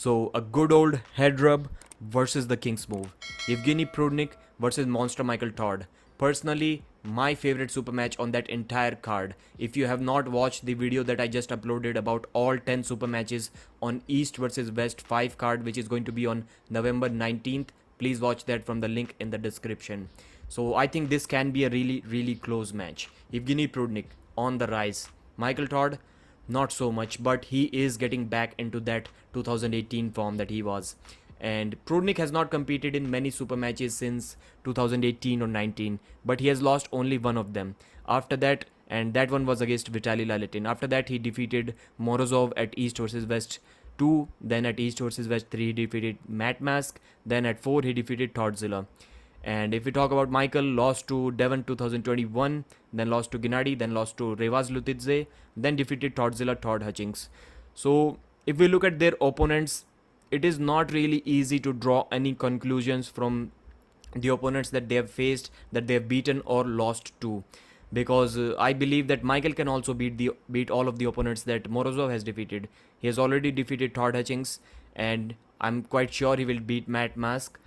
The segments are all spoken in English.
So a good old Headrub versus the Kingsmove. Evgeny Prudnik versus Monster Michael Todd. Personally, my favorite super match on that entire card. If you have not watched the video that I just uploaded about all 10 super matches on East versus West 5 card, which is going to be on November 19th, please watch that from the link in the description. So I think this can be a really close match. Evgeny Prudnik on the rise. Michael Todd, not so much, but he is getting back into that 2018 form that he was. And Prudnik has not competed in many super matches since 2018 or 19, but he has lost only one of them. After that, and that one was against Vitaly Lalitin. After that, he defeated Morozov at East versus West 2, then at East versus West 3 he defeated Matt Mask, then at 4 he defeated Thodzilla. And if we talk about Michael, lost to Devon 2021, then lost to Gennady, then lost to Revaz Lutidze, then defeated Thodzilla Todd Hutchings. So if we look at their opponents, it is not really easy to draw any conclusions from the opponents that they have faced, that they have beaten or lost to. Because I believe that Michael can also beat all of the opponents that Morozov has defeated. He has already defeated Todd Hutchings, and I'm quite sure he will beat Matt Mask.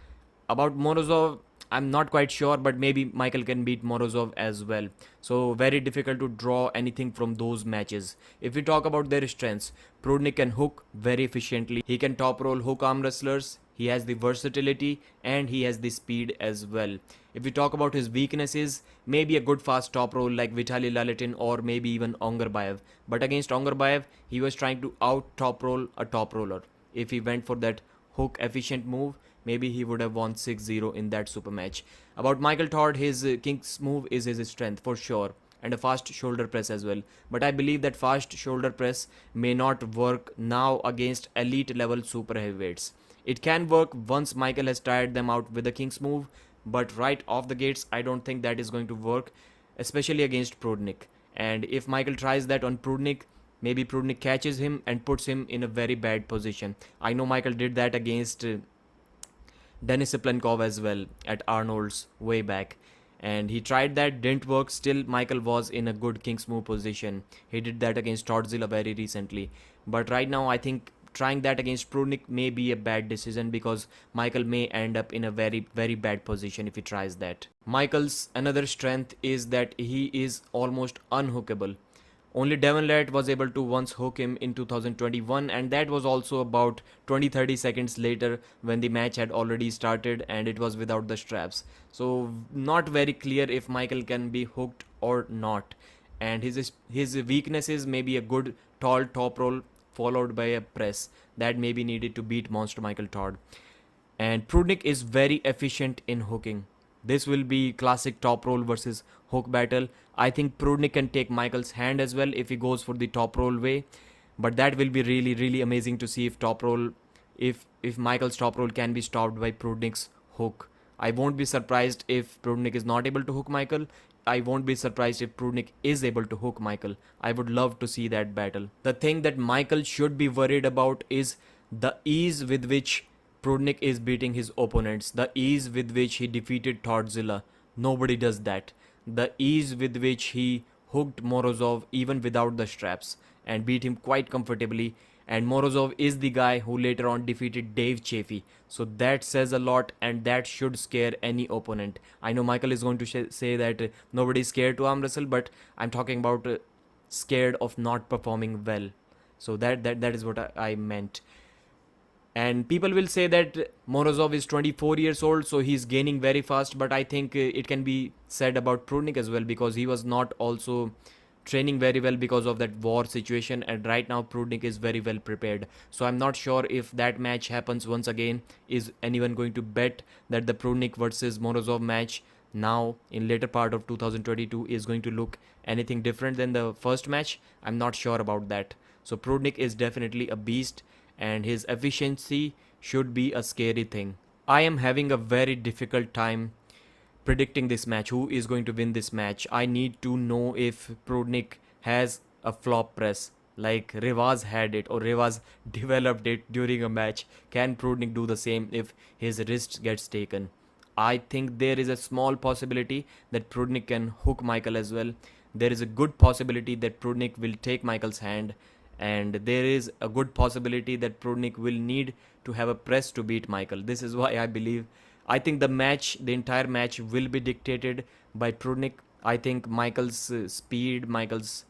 About Morozov, I'm not quite sure, but maybe Michael can beat Morozov as well. So very difficult to draw anything from those matches. If we talk about their strengths, Prudnik can hook very efficiently. He can top roll hook arm wrestlers. He has the versatility and he has the speed as well. If we talk about his weaknesses, maybe a good fast top roll like Vitaly Lalitin or maybe even Ongarbayev. But against Ongarbayev, he was trying to out top roll a top roller. If he went for that hook efficient move, maybe he would have won 6-0 in that super match. About Michael Todd, his Kingsmove is his strength for sure, and a fast shoulder press as well. But I believe that fast shoulder press may not work now against elite level super heavyweights. It can work once Michael has tired them out with the Kingsmove, but right off the gates, I don't think that is going to work, especially against Prudnik. And if Michael tries that on Prudnik, maybe Prudnik catches him and puts him in a very bad position. I know Michael did that against Denis Siplenkov as well at Arnold's way back, and he tried that, didn't work. Still Michael was in a good Kingsmove position. He did that against Thodzilla very recently, but right now I think trying that against Prudnik may be a bad decision because Michael may end up in a very bad position if he tries that. Michael's another strength is that he is almost unhookable. Only Devon Lett was able to once hook him in 2021, and that was also about 20-30 seconds later when the match had already started and it was without the straps. So not very clear if Michael can be hooked or not. And his weaknesses may be a good tall top roll followed by a press that may be needed to beat Monster Michael Todd. And Prudnik is very efficient in hooking. This will be classic top roll versus hook battle. I think Prudnik can take Michael's hand as well if he goes for the top roll way. But that will be really amazing to see if Michael's top roll can be stopped by Prudnik's hook. I won't be surprised if Prudnik is not able to hook Michael. I won't be surprised if Prudnik is able to hook Michael. I would love to see that battle. The thing that Michael should be worried about is the ease with which Prudnik is beating his opponents, the ease with which he defeated Thodzilla. Nobody does that. The ease with which he hooked Morozov even without the straps and beat him quite comfortably. And Morozov is the guy who later on defeated Dave Chaffee. So that says a lot, and that should scare any opponent. I know Michael is going to say that nobody is scared to arm wrestle, but I'm talking about scared of not performing well. So that is what I meant. And people will say that Morozov is 24 years old, so he's gaining very fast. But I think it can be said about Prudnik as well, because he was not also training very well because of that war situation. And right now Prudnik is very well prepared. So I'm not sure if that match happens once again. Is anyone going to bet that the Prudnik versus Morozov match now in later part of 2022 is going to look anything different than the first match? I'm not sure about that. So Prudnik is definitely a beast, and his efficiency should be a scary thing. I am having a very difficult time predicting this match. Who is going to win this match? I need to know if Prudnik has a flop press like Revaz had it, or Revaz developed it during a match. Can Prudnik do the same if his wrist gets taken? I think there is a small possibility that Prudnik can hook Michael as well. There is a good possibility that Prudnik will take Michael's hand and there is a good possibility that Prudnyk will need to have a press to beat Michael. This is why I think the entire match will be dictated by Prudnyk. I think Michael's speed, Michael's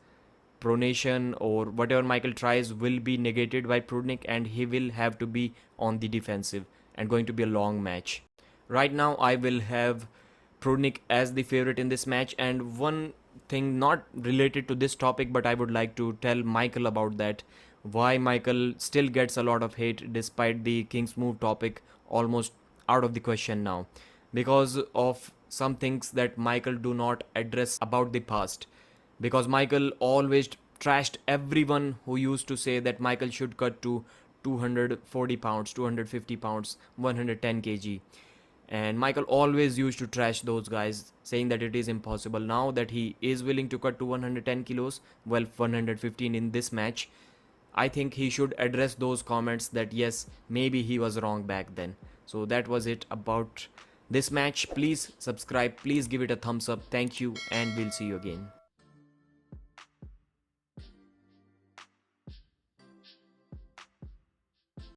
pronation, or whatever Michael tries will be negated by Prudnyk, and he will have to be on the defensive and going to be a long match. Right now I will have Prudnyk as the favorite in this match, and one thing not related to this topic, but I would like to tell Michael about that, why Michael still gets a lot of hate despite the Kingsmove topic almost out of the question now, because of some things that Michael do not address about the past. Because Michael always trashed everyone who used to say that Michael should cut to 240 pounds, 250 pounds, 110 kg. And Michael always used to trash those guys, saying that it is impossible. Now that he is willing to cut to 110 kilos, well, 115 in this match, I think he should address those comments that yes, maybe he was wrong back then. So that was it about this match. Please subscribe, please give it a thumbs up. Thank you, and we'll see you again.